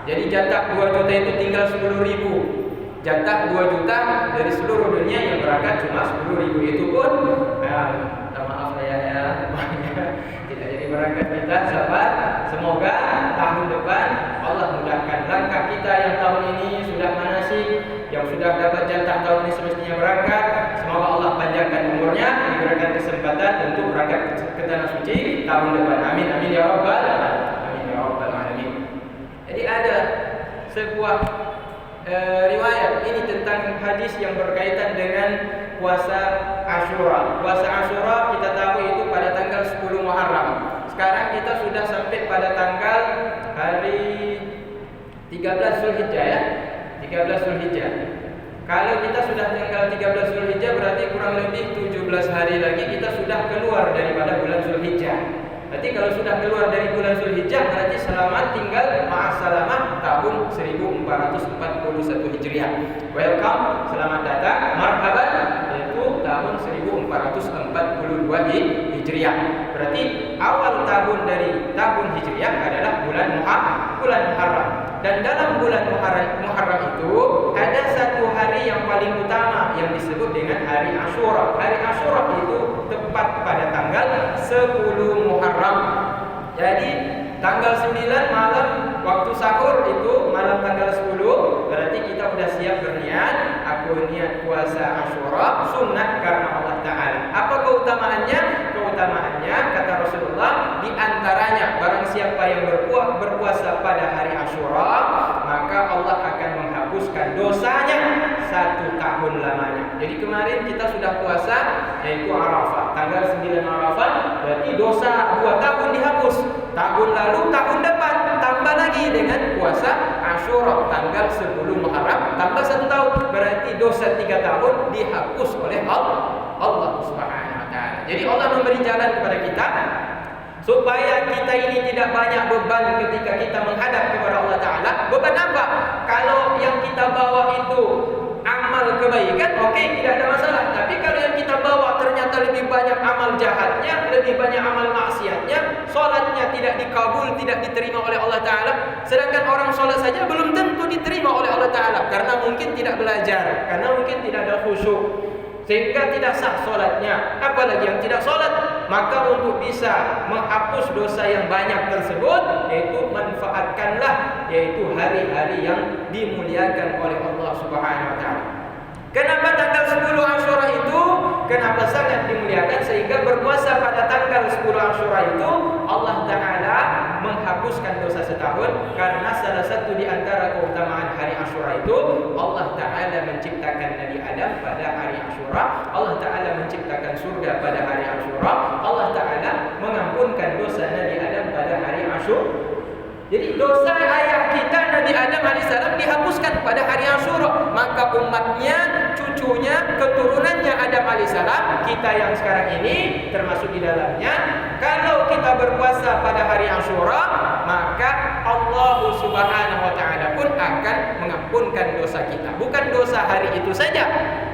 Jadi jatah 2 juta itu tinggal 10.000. Jatah 2 juta dari seluruh dunia yang berangkat cuma 10.000. Itu pun minta maaf ya tidak jadi berangkat kita. Sabar. Semoga tahun depan Allah mudahkan langkah kita yang tahun ini sudah manasik, yang sudah dapat jatah tahun ini semestinya berangkat. Semoga Allah panjangkan umurnya, diberikan kesempatan untuk berangkat ke tanah suci tahun depan. Amin amin ya rabbal alamin. Jadi ada sebuah riwayat ini tentang hadis yang berkaitan dengan puasa Asyura. Puasa Asyura kita tahu itu pada tanggal 10 Muharram. Sekarang kita sudah sampai pada tanggal hari 13 Zulhijjah ya. 13 Zulhijjah. Kalau kita sudah tanggal 13 Zulhijjah berarti kurang lebih 17 hari lagi kita sudah keluar daripada bulan Zulhijjah. Berarti kalau sudah keluar dari bulan Zulhijjah berarti selamat tinggal ma'assalamah tahun 1441 Hijriah. Welcome, selamat datang, marhaban, yaitu tahun 1442 Hijriah. Berarti awal tahun dari tahun Hijriah adalah bulan Muharram. Dan dalam bulan Muharram itu ada satu hari yang paling utama yang disebut dengan hari Asyura. Hari Asyura itu tepat pada tanggal 10 Muharram. Jadi tanggal 9 malam waktu sahur itu malam tanggal 10 berarti kita sudah siap berniat. Aku niat puasa Asyura sunnah karena Allah Ta'ala. Apa keutamaannya? Keutamaannya kata Rasulullah di antaranya barang siapa yang berpuasa pada hari Asyura maka Allah akan menghapuskan dosanya 1 tahun lamanya. Jadi kemarin kita sudah puasa yaitu Arafah tanggal 9 Arafah berarti dosa 2 tahun dihapus. Tahun lalu tahun depan tambah lagi dengan puasa Asyura tanggal 10 Muharram tambah 1 tahun berarti dosa 3 tahun dihapus oleh Allah Subhanahu wa taala. Jadi Allah memberi jalan kepada kita supaya kita ini tidak banyak beban ketika kita menghadap kepada Allah Ta'ala. Beban apa? Kalau yang kita bawa itu amal kebaikan, oke, tidak ada masalah. Tapi kalau yang kita bawa ternyata ternyata lebih banyak amal jahatnya, lebih banyak amal maksiatnya, solatnya tidak dikabul, tidak diterima oleh Allah Ta'ala. Sedangkan orang solat saja belum tentu diterima oleh Allah Ta'ala, karena mungkin tidak belajar, karena mungkin tidak ada khusyuk, sehingga tidak sah solatnya. Apalagi yang tidak solat. Maka untuk bisa menghapus dosa yang banyak tersebut, yaitu manfaatkanlah yaitu hari-hari yang dimuliakan oleh Allah Subhanahu wa Ta'ala. Kenapa tanggal 10 Asyura itu kenapa sangat dimuliakan? Sehingga berpuasa pada tanggal 10 Asyura itu Allah Ta'ala menghapuskan dosa setahun. Karena salah satu di antara keutamaan hari Asyura itu, Allah Ta'ala menciptakan Nabi Adam pada hari Asyura, Allah Ta'ala menciptakan surga pada hari Asyura, Allah Ta'ala mengampunkan dosa Nabi Adam pada hari Asyura. Jadi dosa ayah kita Nabi Adam AS dihapuskan pada hari Asyura. Maka umatnya, cucunya, keturunannya Adam AS, kita yang sekarang ini termasuk di dalamnya, kalau kita berpuasa pada hari Asyura, maka Allah Subhanahu wa Ta'ala pun akan mengampunkan dosa kita. Bukan dosa hari itu saja,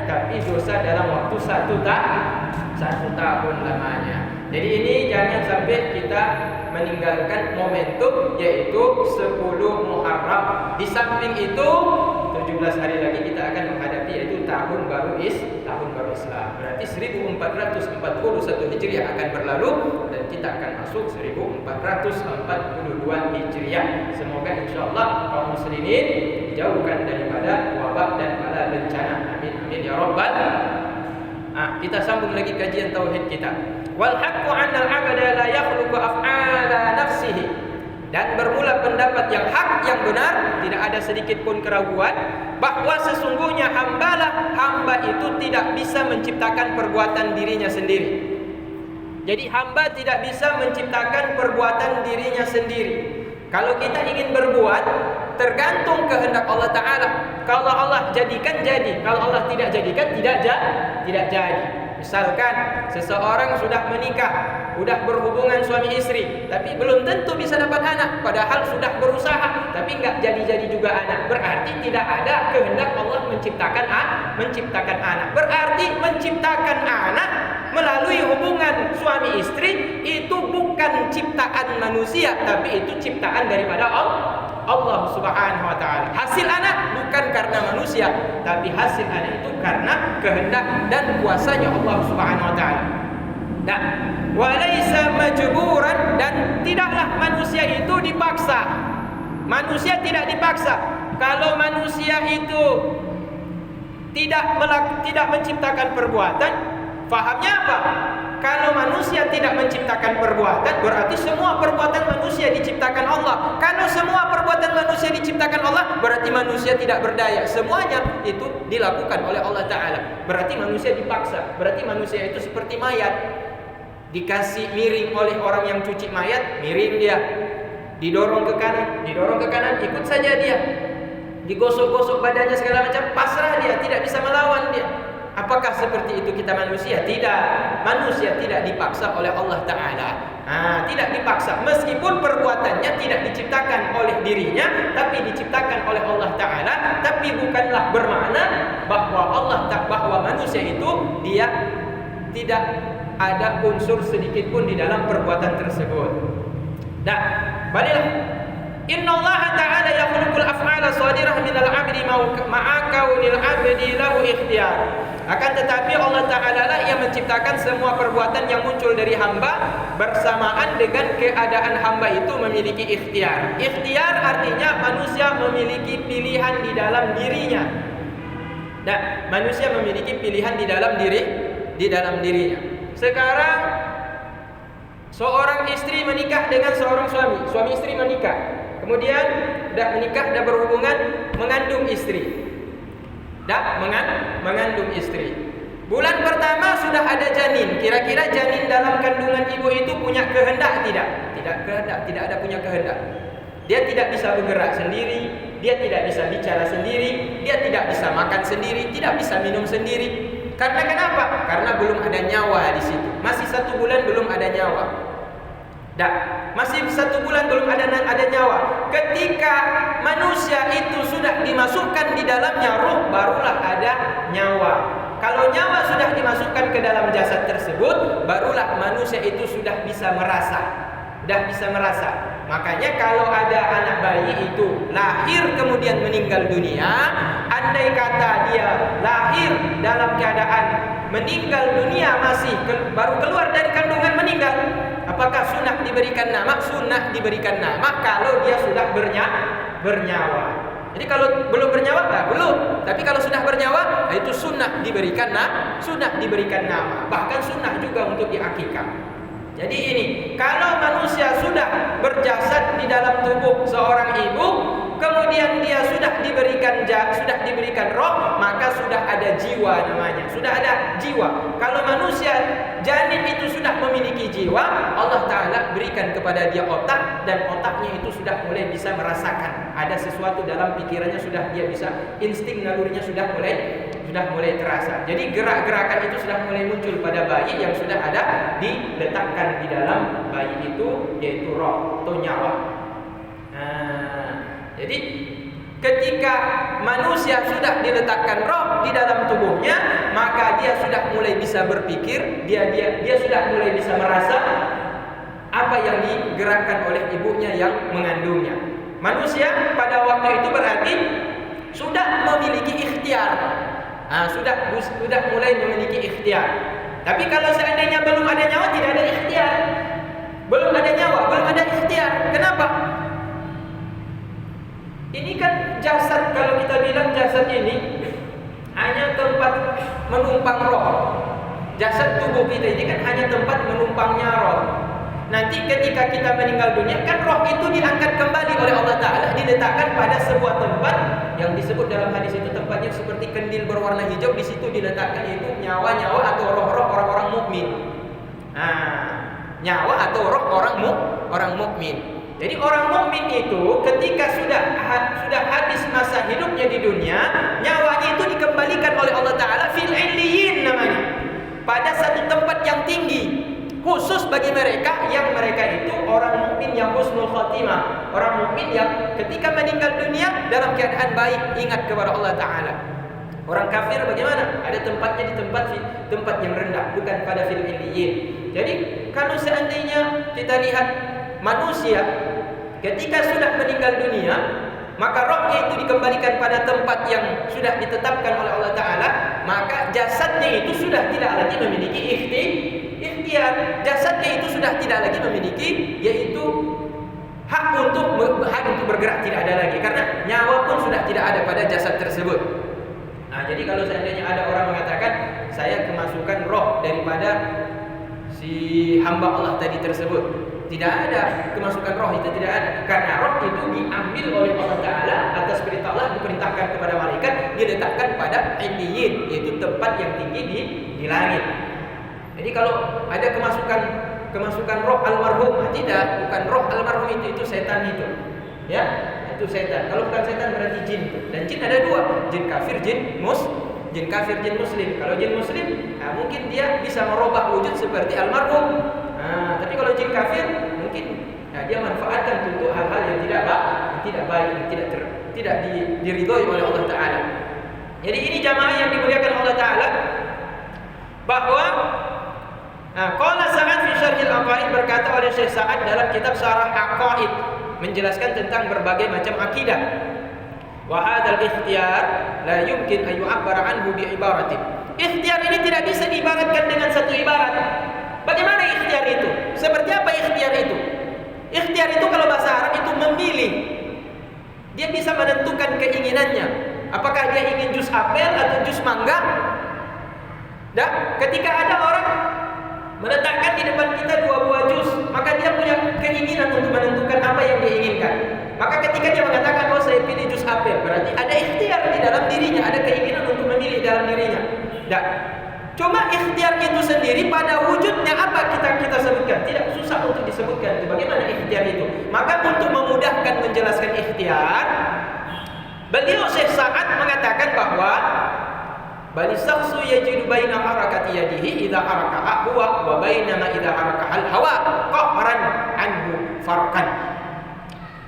tapi dosa dalam waktu satu tahun lamanya. Jadi ini jangan sampai kita meninggalkan momentum, yaitu 10 Muharram. Di samping itu 17 hari lagi kita akan menghadapi yaitu tahun baru Islam. Berarti 1441 Hijriah akan berlalu dan kita akan masuk 1442 Hijriah. Semoga insyaallah kaum muslimin dijauhkan daripada wabah dan bala bencana. Amin amin ya rabbal. Kita sambung lagi kajian tauhid kita. Wal haqqu 'anna al-'abda la yakhluqu af'ala nafsihi. Dan bermula pendapat yang hak, yang benar, tidak ada sedikit pun keraguan bahwa sesungguhnya hamba itu tidak bisa menciptakan perbuatan dirinya sendiri. Jadi hamba tidak bisa menciptakan perbuatan dirinya sendiri. Kalau kita ingin berbuat, tergantung kehendak Allah Ta'ala. Kalau Allah jadikan, jadi. Kalau Allah tidak jadikan, tidak jadi. Misalkan seseorang sudah menikah, sudah berhubungan suami istri, tapi belum tentu bisa dapat anak, padahal sudah berusaha, tapi enggak jadi juga anak. Berarti tidak ada kehendak Allah menciptakan anak. Berarti menciptakan anak melalui hubungan suami istri itu bukan ciptaan manusia, tapi itu ciptaan daripada Allah Subhanahu wa Ta'ala. Hasil anak bukan karena manusia, tapi hasil anak itu karena kehendak dan kuasanya Allah Subhanahu wa Ta'ala. Nah, walaysa majburan, dan tidaklah manusia itu dipaksa. Manusia tidak dipaksa. Kalau manusia itu tidak menciptakan perbuatan, fahamnya apa? Kalau manusia tidak menciptakan perbuatan, berarti semua perbuatan manusia diciptakan Allah. Kalau semua perbuatan manusia diciptakan Allah, berarti manusia tidak berdaya. Semuanya itu dilakukan oleh Allah Ta'ala. Berarti manusia dipaksa. Berarti manusia itu seperti mayat. Dikasih miring oleh orang yang cuci mayat, miring dia. Didorong ke kanan, ikut saja dia. Digosok-gosok badannya segala macam, pasrah dia, tidak bisa melawan dia. Apakah seperti itu kita manusia? Tidak. Manusia tidak dipaksa oleh Allah Ta'ala. Tidak dipaksa. Meskipun perbuatannya tidak diciptakan oleh dirinya, tapi diciptakan oleh Allah Ta'ala. Tapi bukanlah bermakna bahwa manusia itu dia tidak ada unsur sedikit pun di dalam perbuatan tersebut. Nah, baliklah. Inna Allah Ta'ala yakhluqul af'ala sadirah minal 'abdi ma'a kaunil 'abdi lahu ikhtiyar. Akan tetapi Allah Ta'ala lah yang menciptakan semua perbuatan yang muncul dari hamba bersamaan dengan keadaan hamba itu memiliki ikhtiar. Ikhtiar artinya manusia memiliki pilihan di dalam dirinya. Nah, manusia memiliki pilihan di dalam dirinya. Sekarang seorang istri menikah dengan seorang suami. Suami istri menikah. Kemudian dah menikah, dah berhubungan, mengandung istri. Mengandung istri. Bulan pertama sudah ada janin. Kira-kira janin dalam kandungan ibu itu punya kehendak tidak? Tidak kehendak, tidak ada punya kehendak. Dia tidak bisa bergerak sendiri, dia tidak bisa bicara sendiri, dia tidak bisa makan sendiri, tidak bisa minum sendiri. Karena kenapa? Karena belum ada nyawa di situ. Masih 1 bulan belum ada nyawa. Masih 1 bulan belum ada nyawa. Ketika manusia itu sudah dimasukkan di dalamnya ruh, barulah ada nyawa. Kalau nyawa sudah dimasukkan ke dalam jasad tersebut, barulah manusia itu sudah bisa merasa. Makanya kalau ada anak bayi itu lahir kemudian meninggal dunia, andai kata dia lahir dalam keadaan meninggal dunia masih baru keluar dari kandungan meninggal, apakah sunnah diberikan nama? Sunnah diberikan nama kalau dia sudah bernyawa. Jadi kalau belum bernyawa, belum. Tapi kalau sudah bernyawa, itu sunnah diberikan nama. Bahkan sunnah juga untuk diakikah. Jadi ini, kalau manusia sudah berjasad di dalam tubuh seorang ibu, kemudian dia sudah diberikan roh, maka sudah ada jiwa namanya. Sudah ada jiwa. Kalau manusia janin itu sudah memiliki jiwa, Allah Ta'ala berikan kepada dia otak, dan otaknya itu sudah mulai bisa merasakan. Ada sesuatu dalam pikirannya, sudah dia bisa, insting nalurinya sudah mulai terasa. Jadi gerak-gerakan itu sudah mulai muncul pada bayi yang sudah ada diletakkan di dalam bayi itu, yaitu roh atau nyawa. Jadi ketika manusia sudah diletakkan roh di dalam tubuhnya, maka dia sudah mulai bisa berpikir, dia sudah mulai bisa merasa apa yang digerakkan oleh ibunya yang mengandungnya. Manusia pada waktu itu berarti sudah memiliki ikhtiar. Sudah mulai memiliki ikhtiar. Tapi kalau seandainya belum ada nyawa, tidak ada ikhtiar. Belum ada nyawa, belum ada ikhtiar. Kenapa? Ini kan jasad, kalau kita bilang jasad ini hanya tempat menumpang roh. Jasad tubuh kita ini kan hanya tempat menumpangnya roh. Nanti ketika kita meninggal dunia, kan roh itu diangkat kembali oleh Allah Ta'ala, diletakkan pada sebuah tempat yang disebut dalam hadis itu tempatnya seperti kandil berwarna hijau. Di situ diletakkan itu nyawa-nyawa atau roh-roh orang-orang mukmin. Nyawa atau roh orang mukmin. Jadi orang mukmin itu ketika sudah habis masa hidupnya di dunia, nyawanya itu dikembalikan oleh Allah Ta'ala fil illiyin namanya, pada satu tempat yang tinggi, khusus bagi mereka itu orang mukmin yang husnul khatimah, orang mukmin yang ketika meninggal dunia dalam keadaan baik, ingat kepada Allah Ta'ala. Orang kafir bagaimana? Ada tempatnya di tempat yang rendah, bukan pada fil illiyin. Jadi kalau seandainya kita lihat manusia ketika sudah meninggal dunia, maka rohnya itu dikembalikan pada tempat yang sudah ditetapkan oleh Allah Ta'ala, maka jasadnya itu sudah tidak lagi memiliki ikhtiar. Jasadnya itu sudah tidak lagi memiliki, yaitu hak untuk bergerak, tidak ada lagi, karena nyawa pun sudah tidak ada pada jasad tersebut. Jadi kalau seandainya ada orang mengatakan saya kemasukan roh daripada si hamba Allah tadi tersebut, tidak ada kemasukan roh, itu tidak ada, karena roh itu diambil oleh Allah Ta'ala atas perintah Allah, diperintahkan kepada malaikat, diletakkan pada illiyin, yaitu tempat yang tinggi di langit. Jadi kalau ada kemasukan roh almarhum, tidak, bukan roh almarhum itu setan itu, ya, itu setan. Kalau bukan setan berarti jin. Dan jin ada dua, jin kafir, jin muslim. Kalau jin muslim, mungkin dia bisa merubah wujud seperti almarhum. Tapi kalau jin kafir mungkin dia manfaatkan untuk hal-hal yang tidak baik, tidak diridhoi oleh Allah Ta'ala. Jadi ini jamaah yang dimuliakan Allah Ta'ala, bahwa qala Sa'ad fi Syarhil Aqaid, berkata oleh Syekh Sa'ad dalam kitab Syarah Aqaid, menjelaskan tentang berbagai macam akidah. Wa hadzal ikhtiyar la yumkin an yu'abbar anhu bi ibaratin. Ikhtiar ini tidak bisa diibaratkan dengan satu ibarat. Bagaimana ikhtiar itu? Seperti apa ikhtiar itu? Ikhtiar itu kalau bahasa Arab itu memilih. Dia bisa menentukan keinginannya. Apakah dia ingin jus apel atau jus mangga? Ketika ada orang meletakkan di depan kita dua buah jus, maka dia punya keinginan untuk menentukan apa yang dia inginkan. Maka ketika dia mengatakan, oh saya pilih jus apel, berarti ada ikhtiar di dalam dirinya, ada keinginan untuk memilih dalam dirinya. Cuma ikhtiar itu sendiri pada wujudnya apa kita sebutkan, tidak susah untuk disebutkan. Bagaimana ikhtiar itu? Maka untuk memudahkan menjelaskan ikhtiar, beliau Syekh Sa'ad mengatakan bahwa bal shakhsu yajidu baina harakati yadihi idza harakaha huwa wa baina ma idza harakaha al-hawa qahran anhu farqan.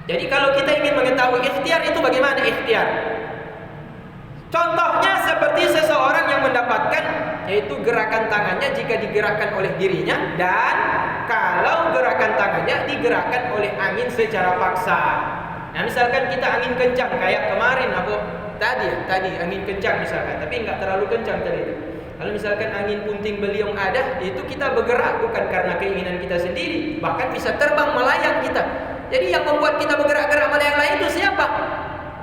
Jadi kalau kita ingin mengetahui ikhtiar itu bagaimana ikhtiar, Contohnya seperti seseorang yang mendapatkan yaitu gerakan tangannya jika digerakkan oleh dirinya, dan kalau gerakan tangannya digerakkan oleh angin secara paksa. Nah, misalkan kita angin kencang kayak kemarin tadi angin kencang misalkan, tapi nggak terlalu kencang tadi itu. Kalau misalkan angin puting beliung ada, itu kita bergerak bukan karena keinginan kita sendiri, bahkan bisa terbang melayang kita. Jadi yang membuat kita bergerak-gerak melayang-layang itu siapa?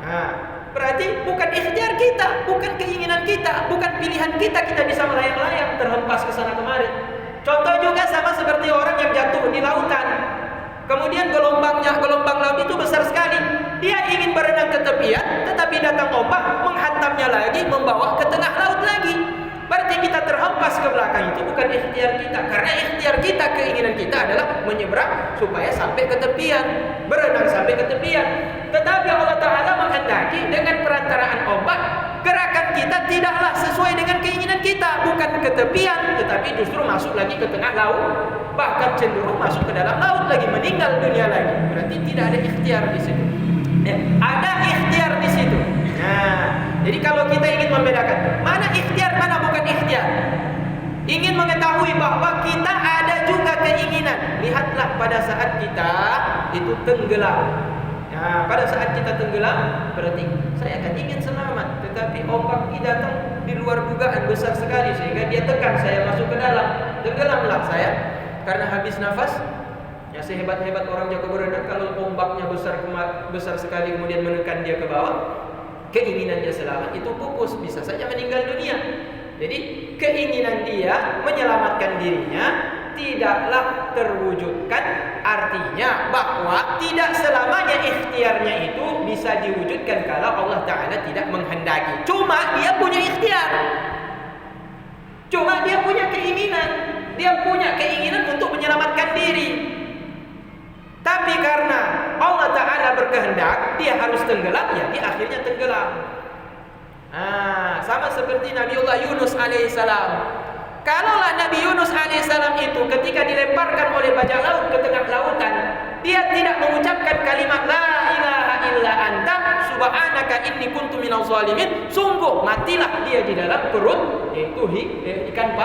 Nah, berarti bukan ikhtiar kita, bukan keinginan kita, bukan pilihan kita bisa melayang-layang terhempas ke sana kemari. Contoh juga sama seperti orang yang jatuh di lautan. Kemudian gelombang laut itu besar sekali. Dia ingin berenang ke tepian, tetapi datang ombak menghantamnya lagi, membawa ke tengah laut lagi. Berarti kita terhempas ke belakang, itu bukan ikhtiar kita. Karena ikhtiar kita, keinginan kita adalah menyeberang supaya sampai ke tepian, berenang sampai ke tepian. Tetapi Allah Ta'ala menghendaki dengan perantaraan ombak, gerakan kita tidaklah sesuai dengan keinginan kita, bukan ke tepian, tetapi justru masuk lagi ke tengah laut, bahkan cenderung masuk ke dalam laut lagi, meninggal dunia lagi. Berarti tidak ada ikhtiar di situ. Ada ikhtiar di situ. Nah, jadi kalau kita ingin membedakan mana ikhtiar, mana bukan ikhtiar, ingin mengetahui bahwa kita ada juga keinginan, lihatlah pada saat kita itu tenggelam. Nah, pada saat kita tenggelam, berarti saya kan ingin selamat, tetapi ombak ini datang di luar dugaan besar sekali sehingga dia tekan saya masuk ke dalam. Tenggelamlah saya karena habis nafas. Ya, sehebat-hebat orang jago berenang, kalau ombaknya besar sekali kemudian menekan dia ke bawah, keinginan dia selamat itu pupus, bisa saja meninggal dunia. Jadi keinginan dia menyelamatkan dirinya tidaklah terwujudkan, artinya bahwa tidak selamanya ikhtiarnya itu bisa diwujudkan kalau Allah Ta'ala tidak menghendaki. Cuma dia punya ikhtiar, cuma dia punya keinginan untuk menyelamatkan diri. Tapi karena Allah Ta'ala berkehendak dia harus tenggelam, ya dia akhirnya tenggelam. Sama seperti Nabiullah Yunus alaihissalam. Kalaulah Nabi Yunus alaihissalam itu ketika dilemparkan oleh bajak laut ke tengah lautan, dia tidak mengucapkan kalimat la ilaha illa anta subhanaka inni kuntu minaz zalimin, sungguh matilah dia di dalam perut yaitu ikan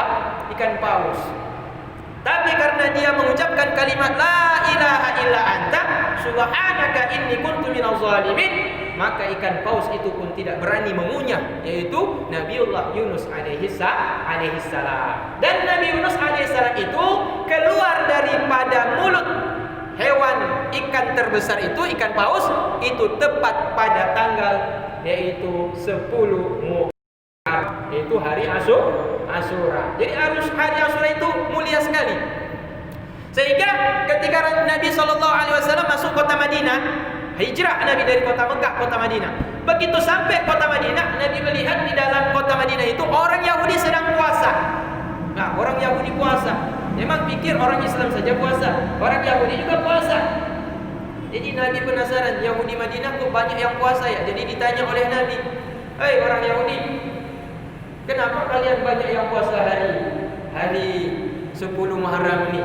paus. Tapi karena dia mengucapkan kalimat la ilaha illa anta subhanaka inni kuntu minaz zalimin, maka ikan paus itu pun tidak berani mengunyah, yaitu Nabiullah Yunus alaihissalam. Dan Nabi Yunus alaihissalam itu keluar daripada mulut hewan ikan terbesar itu, ikan paus, itu tepat pada tanggal yaitu 10 Muharram, yaitu hari Asyura. Jadi hari Asyura itu mulia sekali. Sehingga ketika Nabi SAW masuk kota Madinah, hijrah Nabi dari kota Mekah kota Madinah. Begitu sampai kota Madinah, Nabi melihat di dalam kota Madinah itu orang Yahudi sedang puasa. Nah, orang Yahudi puasa. Memang pikir orang Islam saja puasa, orang Yahudi juga puasa. Jadi Nabi penasaran, Yahudi Madinah kok banyak yang puasa ya? Jadi ditanya oleh Nabi, "Hei orang Yahudi, kenapa kalian banyak yang puasa hari 10 Muharram ini?"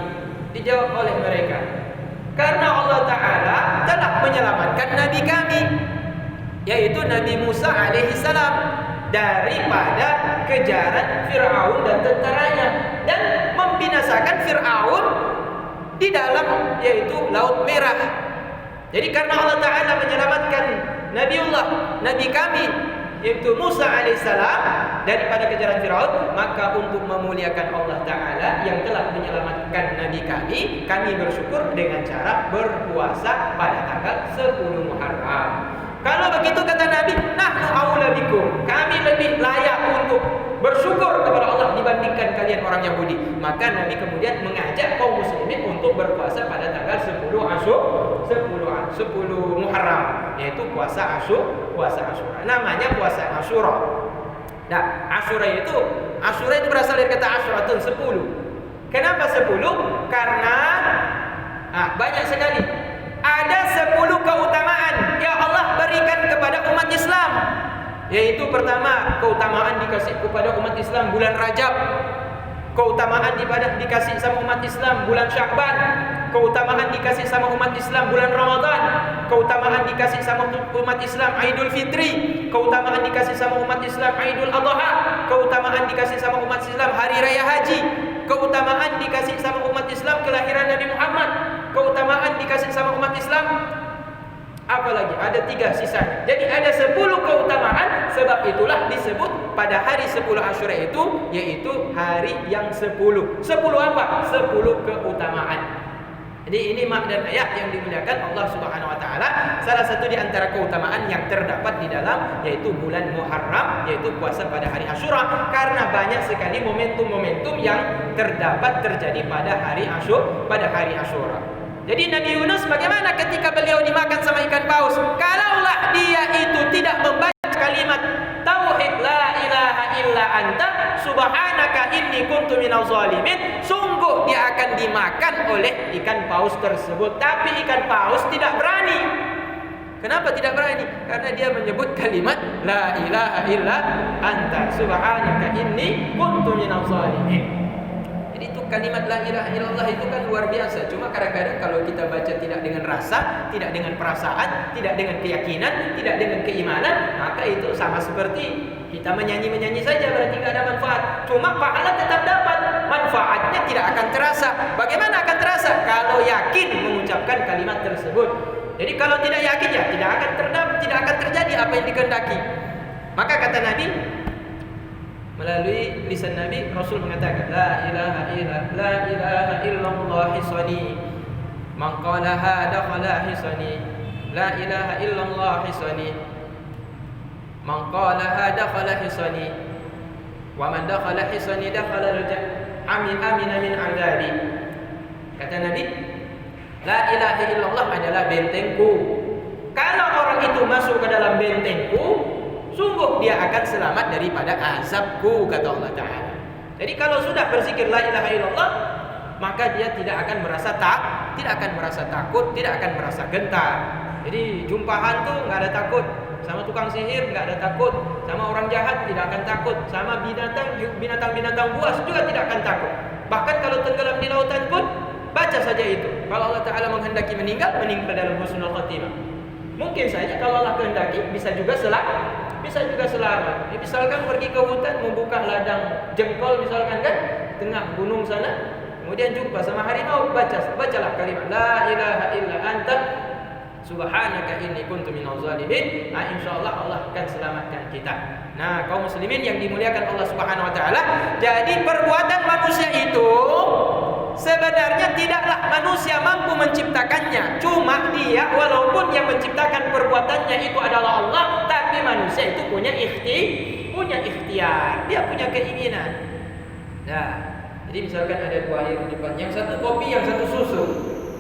Dijawab oleh mereka, karena Allah Ta'ala telah menyelamatkan Nabi kami, yaitu Nabi Musa alaihissalam, daripada kejaran Fir'aun dan tentaranya, dan membinasakan Fir'aun di dalam yaitu Laut Merah. Jadi karena Allah Ta'ala menyelamatkan Nabi kami yaitu Musa alaihissalam daripada kejaran Firaun, maka untuk memuliakan Allah Ta'ala yang telah menyelamatkan Nabi kami bersyukur dengan cara berpuasa pada tanggal 10 Muharram. Kalau begitu kata Nabi, nahnu aula bikum, kami lebih layak untuk bersyukur kepada Allah dibandingkan kalian orang Yahudi. Maka Nabi kemudian mengajak kaum muslimin untuk berpuasa pada tanggal 10 Muharram, yaitu puasa Asyura. Namanya puasa Asyura. Nah, Asyura itu berasal dari kata Asyuratun, 10. Kenapa 10? Karena banyak sekali. Ada 10 keutamaan yang Allah berikan kepada umat Islam. Yaitu pertama, keutamaan dikasih kepada umat Islam bulan Rajab. Keutamaan dikasih sama umat Islam bulan Sya'ban. Keutamaan dikasih sama umat Islam bulan Ramadan. keutamaan dikasih sama umat Islam Idul Fitri, keutamaan dikasih sama umat Islam Idul Adha, keutamaan dikasih sama umat Islam Hari Raya Haji, keutamaan dikasih sama umat Islam kelahiran Nabi Muhammad, keutamaan dikasih sama umat Islam apalagi ada 3 sisanya. Jadi ada 10 keutamaan, sebab itulah disebut pada hari 10 Asyura itu yaitu hari yang 10. 10 apa? 10 keutamaan. Jadi ini mak dan ayah yang dimuliakan Allah Subhanahu wa taala. Salah satu di antara keutamaan yang terdapat di dalam yaitu bulan Muharram, yaitu puasa pada hari Asyura, karena banyak sekali momentum-momentum yang terjadi pada hari Asyura. Jadi Nabi Yunus bagaimana ketika beliau dimakan sama ikan paus? Kalaulah dia itu tidak membaca kalimat tauhid la ilaha illa anta subhanaka inni kuntu minaz zalimin, sungguh dia akan dimakan oleh ikan paus tersebut. Tapi ikan paus tidak berani. Kenapa tidak berani? Karena dia menyebut kalimat la ilaha illa anta subhanaka inni kuntu minaz zalimin. Jadi itu kalimat la ilaha illallah itu kan luar biasa. Cuma kadang-kadang kalau kita baca tidak dengan rasa, tidak dengan perasaan, tidak dengan keyakinan, tidak dengan keimanan, maka itu sama seperti kita menyanyi-menyanyi saja, berarti tidak ada manfaat. Cuma pahala tetap dapat, manfaatnya tidak akan terasa. Bagaimana akan terasa? Kalau yakin mengucapkan kalimat tersebut. Jadi kalau tidak yakin ya tidak akan terjadi apa yang dikehendaki. Maka kata Nabi, melalui lisan Nabi, Rasul mengatakan la ilaha illallah hisani, man qalaha dakhala hisani, la ilaha illallah hisani, man qalaha dakhala hisani, wa man dakhala hisani dakhala amina min adabi. Kata Nabi, la ilaha illallah adalah bentengku. Kalau orang itu masuk ke dalam bentengku, sungguh dia akan selamat daripada azabku, kata Allah Ta'ala. Jadi kalau sudah berzikir la ilaha illallah, maka dia tidak akan merasa takut, tidak akan merasa gentar. Jadi jumpa hantu nggak ada takut, sama tukang sihir nggak ada takut, sama orang jahat tidak akan takut, sama binatang buas juga tidak akan takut. Bahkan kalau tenggelam di lautan pun baca saja itu. Kalau Allah Ta'ala menghendaki meninggal dalam husnul khatimah. Mungkin saja kalau Allah kehendaki bisa juga selamat. Misalkan pergi ke hutan membuka ladang jengkol misalkan kan, tengah gunung sana, kemudian jumpa sama harimau, bacalah kalimat la ilaha illa anta subhanaka inni kuntu minaz zalimin. Nah, insyaallah Allah akan selamatkan kita. Nah, kaum muslimin yang dimuliakan Allah Subhanahu wa taala, jadi perbuatan manusia itu sebenarnya tidaklah manusia mampu menciptakannya. Cuma dia walaupun yang menciptakan perbuatannya itu adalah Allah, tapi manusia itu punya ikhtiar, dia punya keinginan. Nah, jadi misalkan ada 2 air di depan, yang satu kopi, yang satu susu.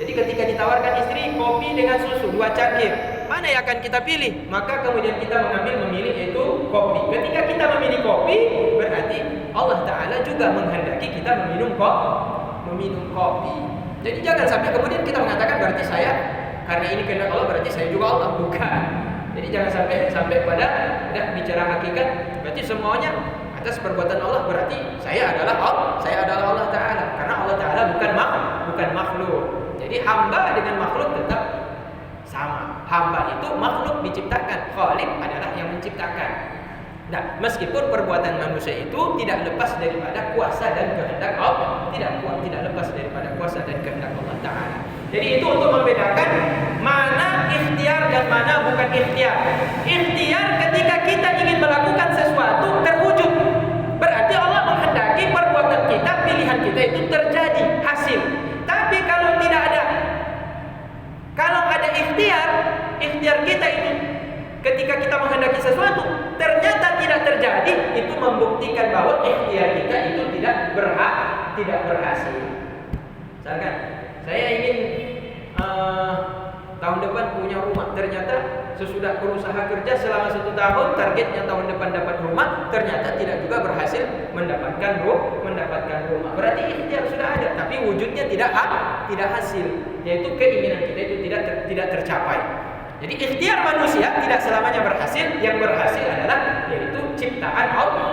Jadi ketika ditawarkan istri kopi dengan susu 2 cangkir, mana yang akan kita pilih? Maka kemudian kita memilih yaitu kopi. Ketika kita memilih kopi, berarti Allah Ta'ala juga menghendaki kita meminum kopi. Jadi jangan sampai kemudian kita mengatakan berarti saya karena ini kehendak Allah berarti saya juga Allah, bukan. Jadi jangan sampai pada bicara hakikat berarti semuanya atas perbuatan Allah berarti saya adalah Allah Ta'ala, karena Allah Ta'ala bukan makhluk. Jadi hamba dengan makhluk tetap sama. Hamba itu makhluk diciptakan, Khaliq adalah yang menciptakan. Nah, meskipun perbuatan manusia itu tidak lepas daripada kuasa dan kehendak Allah, tidak lepas daripada kuasa dan kehendak Allah Ta'ala. Jadi itu untuk membedakan mana ikhtiar dan mana bukan ikhtiar. Ikhtiar ketika kita ingin melakukan sesuatu terwujud, berarti Allah menghendaki perbuatan kita, pilihan kita itu terjadi hasil. Tapi kalau ada ikhtiar kita itu ketika kita menghendaki sesuatu ternyata tidak terjadi, itu membuktikan bahwa ikhtiar kita itu tidak berhasil. Misalkan saya ingin tahun depan punya rumah, ternyata sesudah berusaha kerja selama 1 tahun, targetnya tahun depan dapat rumah, ternyata tidak juga berhasil mendapatkan rumah. Berarti ikhtiar sudah ada, tapi wujudnya tidak hasil, yaitu keinginan kita itu tidak tercapai. Jadi ikhtiar manusia tidak selamanya berhasil. Yang berhasil adalah yaitu ciptaan Allah,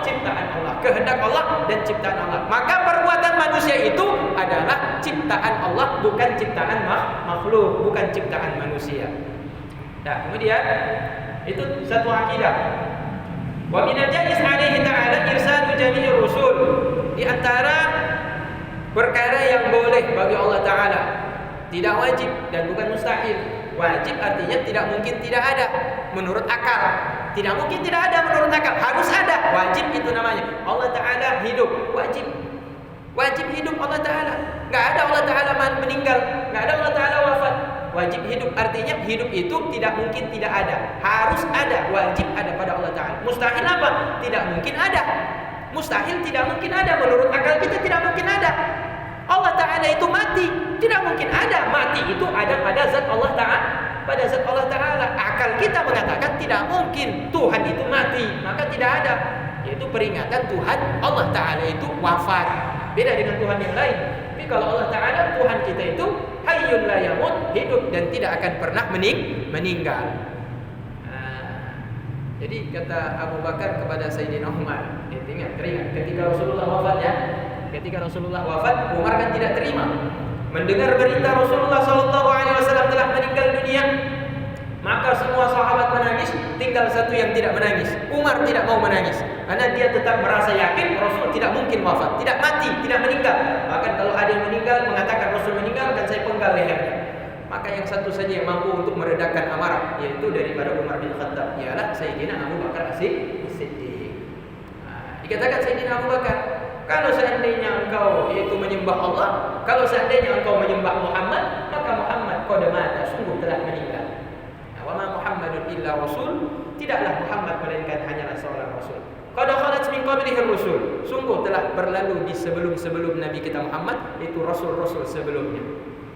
kehendak Allah dan ciptaan Allah. Maka perbuatan manusia itu adalah ciptaan Allah, bukan ciptaan makhluk, bukan ciptaan manusia. Nah, kemudian itu satu akidah. Wa min al-jaiz alaihi ta'ala irsalu jami'ir rusul. Di antara perkara yang boleh bagi Allah Ta'ala, tidak wajib dan bukan mustahil. Wajib artinya tidak mungkin tidak ada menurut akal. Tidak mungkin tidak ada menurut akal, harus ada. Wajib itu namanya. Allah Ta'ala hidup, wajib. Wajib hidup Allah Ta'ala. Enggak ada Allah Ta'ala meninggal, enggak ada Allah Ta'ala wafat. Wajib hidup artinya hidup itu tidak mungkin tidak ada, harus ada, wajib ada pada Allah Ta'ala. Mustahil apa? Tidak mungkin ada. Mustahil tidak mungkin ada, menurut akal kita tidak mungkin ada. Allah Ta'ala itu mati, tidak mungkin ada. Mati itu ada pada zat Allah Ta'ala, pada zat Allah Ta'ala. Akal kita mengatakan tidak mungkin Tuhan itu mati, maka tidak ada. Yaitu peringatan Tuhan Allah Ta'ala itu wafat. Beda dengan Tuhan yang lain. Tapi kalau Allah Ta'ala, Tuhan kita itu hayyun la yamut, hidup dan tidak akan pernah meninggal. Jadi kata Abu Bakar kepada Sayyidina Umar, teringat ketika Rasulullah wafat ya. Ketika Rasulullah wafat, Umar kan tidak terima mendengar berita Rasulullah SAW telah meninggal dunia. Maka semua sahabat menangis, tinggal satu yang tidak menangis. Umar tidak mau menangis karena dia tetap merasa yakin Rasul tidak mungkin wafat, tidak mati, tidak meninggal. Bahkan kalau ada yang meninggal mengatakan Rasul meninggal, dan saya penggal lehernya. Maka yang satu saja yang mampu untuk meredakan amarah, yaitu daripada Umar bin Khattab, ialah Sayyidina Abu Bakar As-Siddiq. Dikatakan Sayyidina Abu Bakar, kalau seandainya engkau yaitu menyembah Allah, kalau seandainya engkau menyembah Muhammad, maka Muhammad qad mata, sungguh telah meninggal. Wa ma Muhammadun illa rasul, tidaklah Muhammad melainkan hanyalah seorang rasul. Qad khalat min qablihi rusul, sungguh telah berlalu di sebelum Nabi kita Muhammad itu rasul-rasul sebelumnya.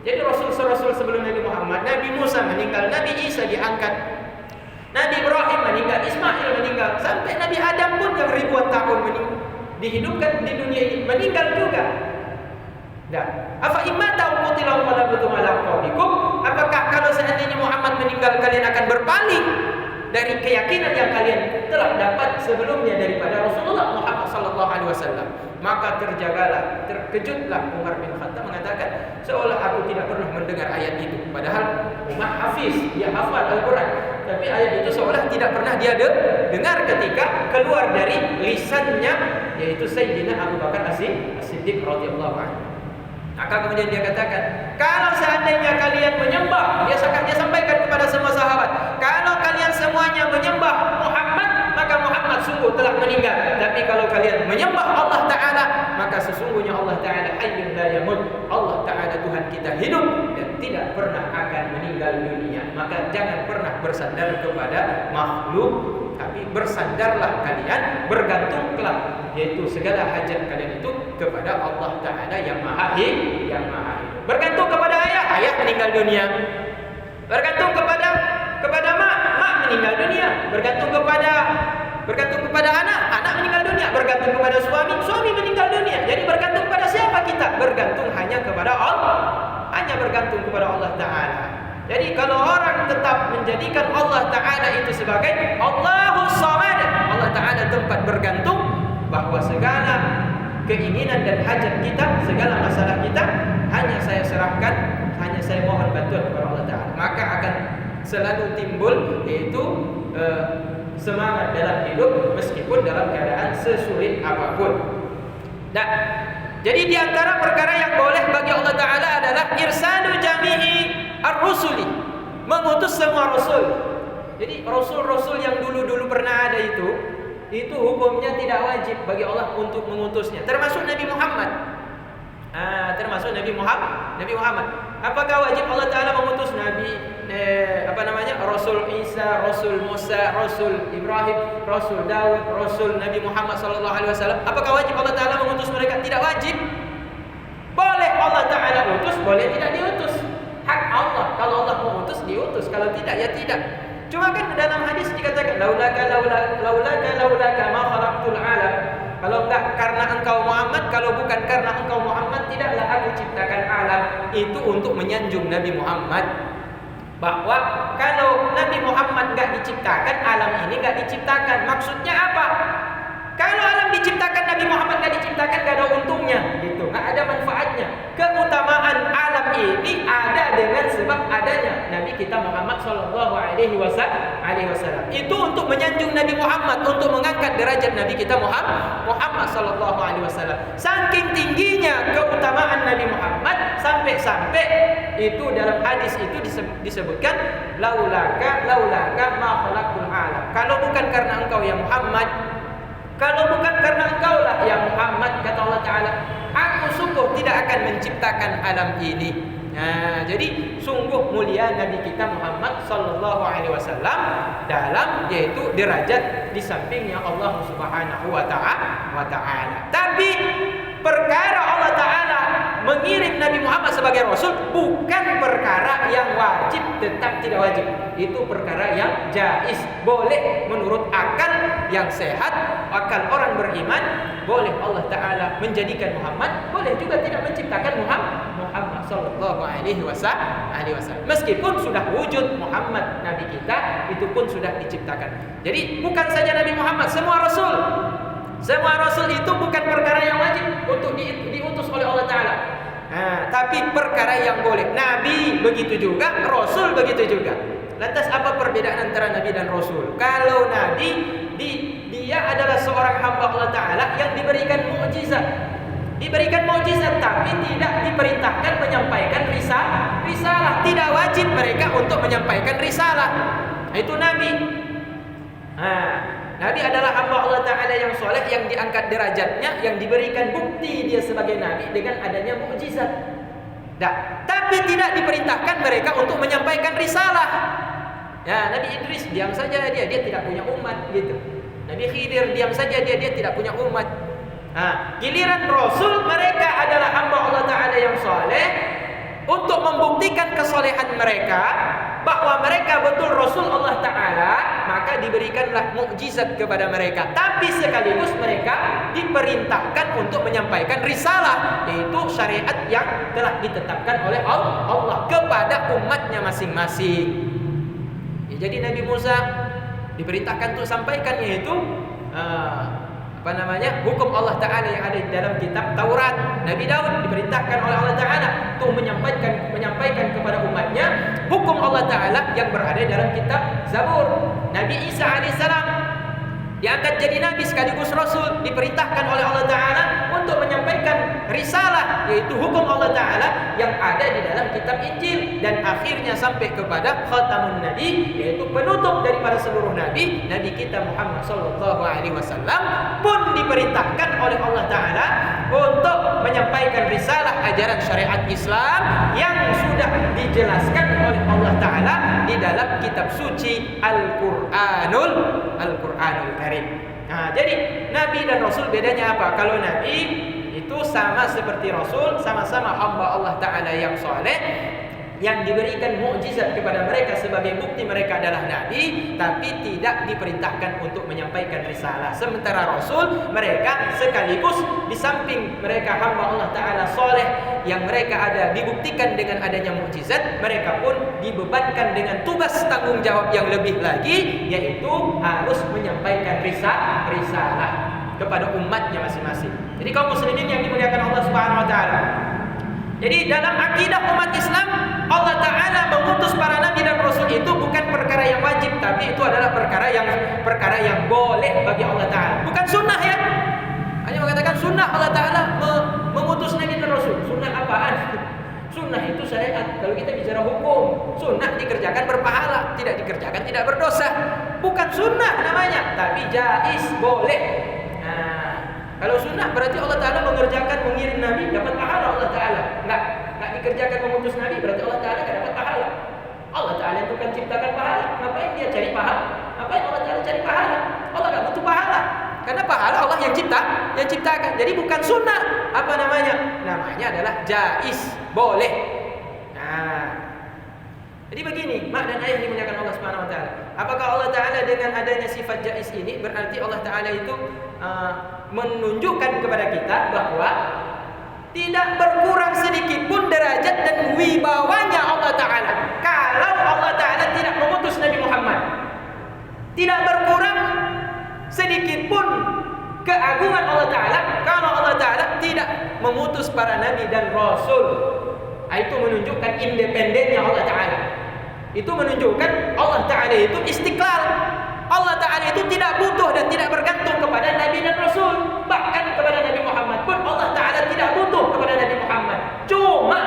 Jadi rasul-rasul sebelum Nabi Muhammad, Nabi Musa meninggal, Nabi Isa diangkat, Nabi Ibrahim meninggal, Ismail meninggal, sampai Nabi Adam pun yang ribuan tahun dihidupkan di dunia ini meninggal juga. Nah, afa imma ta'qutilau qalabutum ala qawlikum, apakah kalau seandainya Muhammad meninggal kalian akan berpaling dari keyakinan yang kalian telah dapat sebelumnya daripada Rasulullah Muhammad sallallahu alaihi wasallam? Maka terjagalah, terkejutlah Umar bin Khattab mengatakan, seolah aku tidak pernah mendengar ayat itu. Padahal Umar hafiz, dia hafal Al-Quran, tapi ayat itu seolah tidak pernah dia dengar ketika keluar dari lisannya, yaitu Sayyidina Abu Bakar As-Siddiq radhiyallahu anhu. Maka kemudian dia katakan, kalau seandainya kalian menyembah, dia sampaikan kepada semua sahabat, kalau kalian semuanya menyembah Muhammad, maka Muhammad sungguh telah meninggal. Tapi kalau kalian menyembah Allah Ta'ala, maka sesungguhnya Allah Ta'ala hayyun la yamut. Allah Ta'ala Tuhan kita hidup dan tidak pernah akan meninggal dunia. Maka jangan pernah bersandar kepada makhluk, tapi bersandarlah kalian, bergantunglah, yaitu segala hajat kalian itu kepada Allah Ta'ala yang maha hidup. Bergantung kepada ayah meninggal dunia. Bergantung kepada mak meninggal dunia. Bergantung kepada anak meninggal dunia. Bergantung kepada suami meninggal dunia. Jadi bergantung pada siapa kita? Bergantung hanya kepada Allah. Hanya bergantung kepada Allah Ta'ala. Jadi kalau orang tetap menjadikan Allah Ta'ala itu sebagai Allahus Samad, Allah Ta'ala tempat bergantung, bahwa segala keinginan dan hajat kita, segala masalah kita hanya saya serahkan, hanya saya mohon bantuan kepada Allah Ta'ala. Maka akan selalu timbul yaitu semangat dalam hidup meskipun dalam keadaan sesulit apapun. Nah, jadi di antara perkara yang boleh bagi Allah Ta'ala adalah irsalu jami'i ar-rusuli, mengutus semua rasul. Jadi rasul-rasul yang dulu-dulu pernah ada itu hukumnya tidak wajib bagi Allah untuk mengutusnya, termasuk Nabi Muhammad. Nabi Muhammad. Apakah wajib Allah Ta'ala mengutus Rasul Isa, Rasul Musa, Rasul Ibrahim, Rasul Daud, Rasul Nabi Muhammad sallallahu alaihi wasallam? Apakah wajib Allah Ta'ala mengutus mereka? Tidak wajib. Boleh Allah Ta'ala utus, boleh tidak diutus. Hak Allah. Kalau Allah mengutus, diutus. Kalau tidak, ya tidak. Cuma kan dalam hadis dikatakan laulaka ma khalaqtul alam. Kalau enggak karena engkau Muhammad, kalau bukan karena engkau Muhammad, tidaklah aku ciptakan alam. Itu untuk menyanjung Nabi Muhammad, bahwa kalau Nabi Muhammad enggak diciptakan, alam ini enggak diciptakan. Maksudnya apa? Kalau alam diciptakan, Nabi Muhammad enggak diciptakan, enggak ada untungnya, gitu. nggak ada manfaatnya. Keutamaan alam ini ada dengan sebab adanya Nabi kita Muhammad Sallallahu Alaihi Wasallam. Itu untuk menyanjung Nabi Muhammad, untuk mengangkat derajat Nabi kita Muhammad Sallallahu Alaihi Wasallam. Saking tingginya keutamaan Nabi Muhammad sampai itu dalam hadis itu disebutkan laulaka ma khalaqtul alam. Kalau bukan karena engkau ya Muhammad, kalau bukan karena engkaulah ya Muhammad, kata Allah Ta'ala, aku sungguh tidak akan menciptakan alam ini. Nah, jadi sungguh mulia Nabi kita Muhammad Sallallahu Alaihi Wasallam dalam yaitu derajat di sampingnya Allah Subhanahu Wa Ta'ala. Tapi perkara Allah Ta'ala mengirim Nabi Muhammad sebagai Rasul bukan perkara yang wajib, tetap tidak wajib. Itu perkara yang jaiz, boleh menurut akal yang sehat, akal orang beriman. Boleh Allah Ta'ala menjadikan Muhammad, boleh juga tidak menciptakan Muhammad Sallallahu Alaihi Wasallam. Meskipun sudah wujud Muhammad Nabi kita, itu pun sudah diciptakan. Jadi bukan saja Nabi Muhammad, semua Rasul itu bukan perkara yang wajib untuk diutus oleh Allah Ta'ala. Tapi perkara yang boleh. Nabi begitu juga, Rasul begitu juga. Lantas apa perbedaan antara Nabi dan Rasul? Kalau Nabi, dia adalah seorang hamba Allah Ta'ala yang diberikan mukjizat. Tapi tidak diperintahkan menyampaikan risalah. Tidak wajib mereka untuk menyampaikan risalah. Itu Nabi. Nabi adalah hamba Allah Ta'ala yang soleh, yang diangkat derajatnya, yang diberikan bukti dia sebagai Nabi dengan adanya mukjizat. Tapi tidak diperintahkan mereka untuk menyampaikan risalah. Ya, Nabi Idris diam saja, dia tidak punya umat gitu. Nabi Khidir diam saja, dia tidak punya umat. Giliran Rasul, mereka adalah hamba Allah Ta'ala yang soleh. Untuk membuktikan kesolehan mereka, bahwa mereka betul Rasul Allah Ta'ala, maka diberikanlah mukjizat kepada mereka. Tapi sekaligus mereka diperintahkan untuk menyampaikan risalah, yaitu syariat yang telah ditetapkan oleh Allah kepada umatnya masing-masing. Jadi Nabi Musa diperintahkan untuk sampaikan, yaitu hukum Allah Ta'ala yang ada di dalam kitab Taurat. Nabi Daud diperintahkan oleh Allah Ta'ala untuk menyampaikan kepada umatnya hukum Allah Ta'ala yang berada dalam kitab Zabur. Nabi Isa alaihissalam diangkat jadi Nabi sekaligus Rasul, diperintahkan oleh Allah Ta'ala untuk menyampaikan risalah, yaitu hukum Allah Ta'ala yang ada di dalam kitab Injil. Dan akhirnya sampai kepada khatamun Nabi, yaitu penutup daripada seluruh Nabi, Nabi kita Muhammad Sallallahu Alaihi Wasallam pun diperintahkan oleh Allah Ta'ala untuk menyampaikan risalah ajaran syariat Islam yang sudah dijelaskan oleh Allah Ta'ala di dalam kitab suci Al-Quranul Karim. Jadi Nabi dan Rasul bedanya apa? Kalau Nabi itu sama seperti Rasul, sama-sama hamba Allah Ta'ala yang soleh, yang diberikan mukjizat kepada mereka sebagai bukti mereka adalah Nabi, tapi tidak diperintahkan untuk menyampaikan risalah. Sementara Rasul, mereka sekaligus di samping mereka hamba Allah Ta'ala soleh, yang mereka ada dibuktikan dengan adanya mukjizat, mereka pun dibebankan dengan tugas tanggung jawab yang lebih lagi, yaitu harus menyampaikan risalah kepada umatnya masing-masing. Jadi kaum muslimin yang dimuliakan Allah Subhanahu Wa Ta'ala, jadi dalam akidah umat Islam, Allah Ta'ala mengutus para nabi dan rasul itu bukan perkara yang wajib, tapi itu adalah perkara yang boleh bagi Allah Ta'ala. Bukan sunnah ya. Hanya mengatakan sunnah Allah Ta'ala mengutus nabi dan rasul. Sunnah apaan? Sunnah itu syariat. Kalau kita bicara hukum, sunnah dikerjakan berpahala, tidak dikerjakan tidak berdosa. Bukan sunnah namanya, tapi jaiz, boleh. Kalau sunnah berarti Allah Ta'ala mengirim Nabi dapat pahala Allah Ta'ala. Nggak dikerjakan mengutus Nabi berarti Allah Ta'ala nggak dapat pahala. Allah Ta'ala itu kan ciptakan pahala. Ngapain dia cari pahala? Ngapain Allah Ta'ala cari pahala? Allah nggak butuh pahala. Karena pahala Allah yang ciptakan. Jadi bukan sunnah. Apa namanya? Namanya adalah jaiz, boleh. Jadi begini, mak dan ayah dimuliakan Allah Subhanahu Wa Ta'ala. Apakah Allah Ta'ala dengan adanya sifat jaiz ini berarti Allah Ta'ala itu menunjukkan kepada kita bahwa tidak berkurang sedikit pun derajat dan wibawanya Allah Ta'ala kalau Allah Ta'ala tidak mengutus Nabi Muhammad? Tidak berkurang sedikit pun keagungan Allah Ta'ala kalau Allah Ta'ala tidak mengutus para nabi dan rasul. Itu menunjukkan independennya Allah Ta'ala. Itu menunjukkan Allah Ta'ala itu istiqlal. Allah Ta'ala itu tidak butuh dan tidak bergantung kepada nabi dan rasul. Bahkan kepada Nabi Muhammad pun Allah Ta'ala tidak butuh kepada Nabi Muhammad. Cuma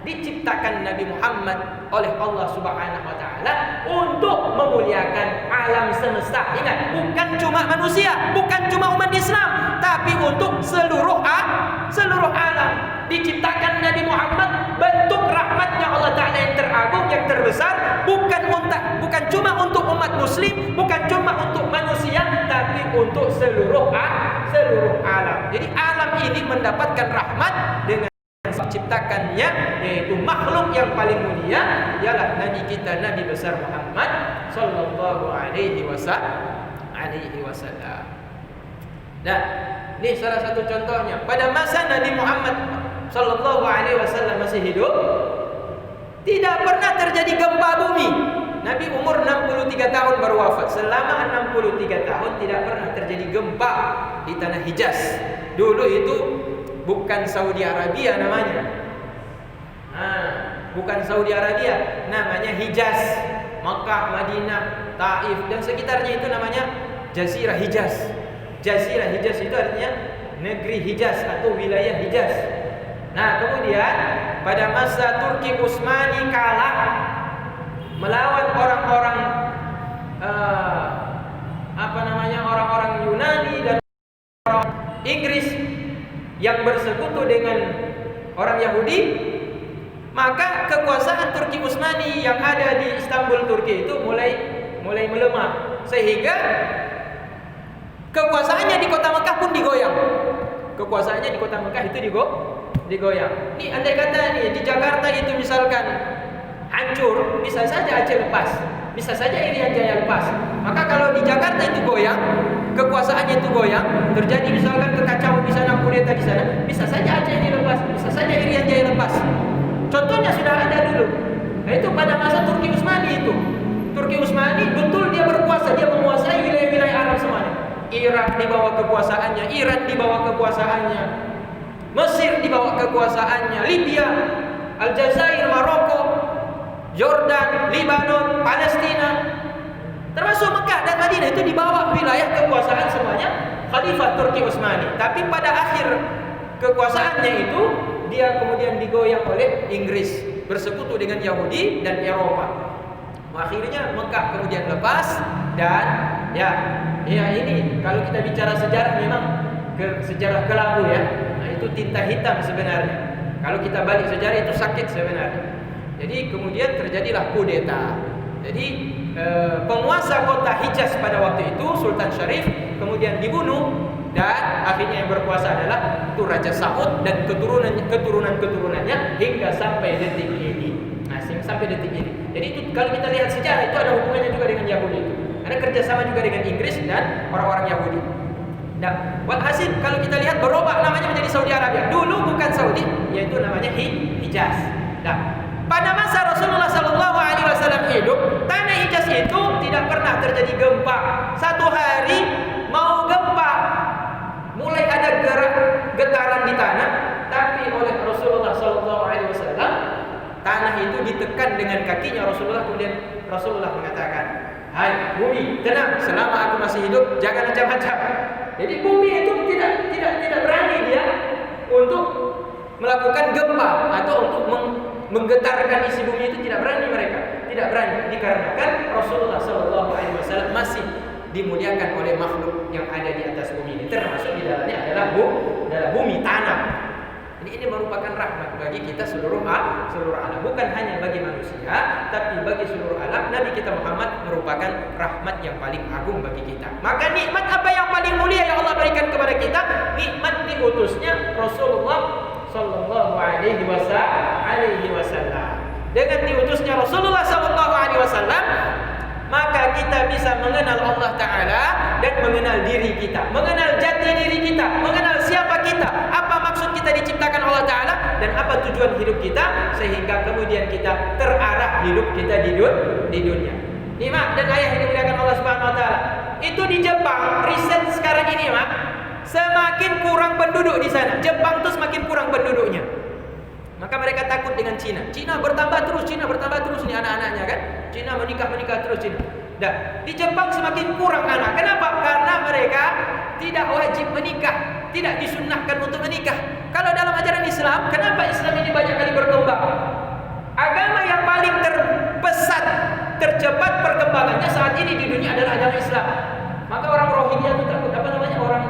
diciptakan Nabi Muhammad oleh Allah Subhanahu wa Ta'ala untuk memuliakan alam semesta. Ingat, bukan cuma manusia, bukan cuma umat Islam, tapi untuk seluruh alam. Diciptakan Nabi Muhammad bentuk rahmatnya Allah Ta'ala yang teragung, yang terbesar, bukan cuma untuk umat muslim, bukan cuma untuk manusia, tapi untuk seluruh alam. Jadi alam ini mendapatkan rahmat dengan ciptakannya, yaitu makhluk yang paling mulia ialah Nabi kita, Nabi besar Muhammad sallallahu alaihi wasallam. Nah, ini salah satu contohnya. Pada masa Nabi Muhammad sallallahu alaihi wasallam masih hidup, tidak pernah terjadi gempa bumi. Nabi umur 63 tahun baru wafat. Selama 63 tahun tidak pernah terjadi gempa di tanah Hijaz. Dulu itu bukan Saudi Arabia namanya. Bukan Saudi Arabia, namanya Hijaz. Makkah, Madinah, Taif dan sekitarnya itu namanya Jazirah Hijaz. Jazirah Hijaz itu artinya negeri Hijaz atau wilayah Hijaz. Nah, kemudian pada masa Turki Utsmani kalah melawan orang-orang orang-orang Yunani dan orang Inggris yang bersekutu dengan orang Yahudi, maka kekuasaan Turki Utsmani yang ada di Istanbul, Turki itu mulai melemah, sehingga kekuasaannya di kota Mekah pun digoyang. Kekuasaannya di kota Mekah itu digoyang. Nih, andai kata nih di Jakarta itu misalkan hancur, bisa saja Aceh lepas, bisa saja Irian Jaya lepas. Maka kalau di Jakarta itu goyang, kekuasaannya itu goyang, terjadi misalkan kekacauan di sana, kudeta di sana, bisa saja Aceh ini lepas, bisa saja Irian Jaya lepas. Contohnya sudah ada dulu. Nah, itu pada masa Turki Utsmani itu. Turki Utsmani betul dia berkuasa, dia menguasai wilayah-wilayah Arab semuanya. Irak di bawah kekuasaannya, Iran di bawah kekuasaannya, Mesir di bawah kekuasaannya, Libya, Aljazair, Maroko, Jordan, Lebanon, Palestina, termasuk Mekah dan Madinah itu di bawah wilayah kekuasaan semuanya Khalifah Turki Utsmani. Tapi pada akhir kekuasaannya itu dia kemudian digoyang oleh Inggris, bersekutu dengan Yahudi dan Eropa. Akhirnya Mekah kemudian lepas dan ya ini kalau kita bicara sejarah memang sejarah kelabu ya. Nah, itu tinta hitam sebenarnya. Kalau kita balik sejarah itu sakit sebenarnya. Jadi kemudian terjadilah kudeta. Jadi penguasa kota Hijaz pada waktu itu Sultan Syarif kemudian dibunuh dan akhirnya yang berkuasa adalah itu Raja Saud dan keturunannya hingga sampai detik ini. Nah, sampai detik ini. Jadi itu kalau kita lihat sejarah itu ada hubungannya juga dengan Yahudi itu. Ada kerjasama juga dengan Inggris dan orang-orang Yahudi. Nah, walhasil kalau kita lihat berubah namanya menjadi Saudi Arabia. Dulu bukan Saudi, yaitu namanya Hijaz. Nah, pada masa Rasulullah SAW hidup, tanah Hijaz itu tidak pernah terjadi gempa. Satu hari mau gempa, mulai ada getaran di tanah, tapi oleh Rasulullah SAW tanah itu ditekan dengan kakinya Rasulullah. Kemudian Rasulullah mengatakan, "Hai bumi, tenang, selama aku masih hidup jangan macam-macam." Jadi bumi itu tidak berani dia untuk melakukan gempa atau untuk menggetarkan isi bumi, itu tidak berani mereka, tidak berani, dikarenakan Rasulullah SAW masih dimuliakan oleh makhluk yang ada di atas bumi ini, termasuk di dalamnya adalah bumi, tanah. Ini merupakan rahmat bagi kita seluruh alam, bukan hanya bagi manusia, tapi bagi seluruh alam. Nabi kita Muhammad merupakan rahmat yang paling agung bagi kita. Maka nikmat apa yang paling mulia yang Allah berikan kepada kita? Nikmat diutusnya Rasulullah Sallallahu Alaihi Wasallam. Dengan diutusnya Rasulullah Sallallahu Alaihi Wasallam, maka kita bisa mengenal Allah Ta'ala dan mengenal diri kita, mengenal jati diri kita, mengenal siapa kita, apa maksud kita diciptakan Allah Ta'ala, dan apa tujuan hidup kita, sehingga kemudian kita terarah hidup kita di dunia. Mak dan ayah yang dimuliakan Allah Subhanahu Wa Ta'ala, itu di Jepang riset sekarang ini, Mak, semakin kurang penduduk di sana. Jepang tuh semakin kurang penduduknya. Maka mereka takut dengan Cina. Cina bertambah terus nih anak-anaknya kan. Cina menikah terus Cina. Dan di Jepang semakin kurang anak. Kenapa? Karena mereka tidak wajib menikah, tidak disunnahkan untuk menikah. Kalau dalam ajaran Islam, kenapa Islam ini banyak kali berkembang? Agama yang paling terpesat, tercepat perkembangannya saat ini di dunia adalah agama Islam. Maka orang Rohingya itu takut, orang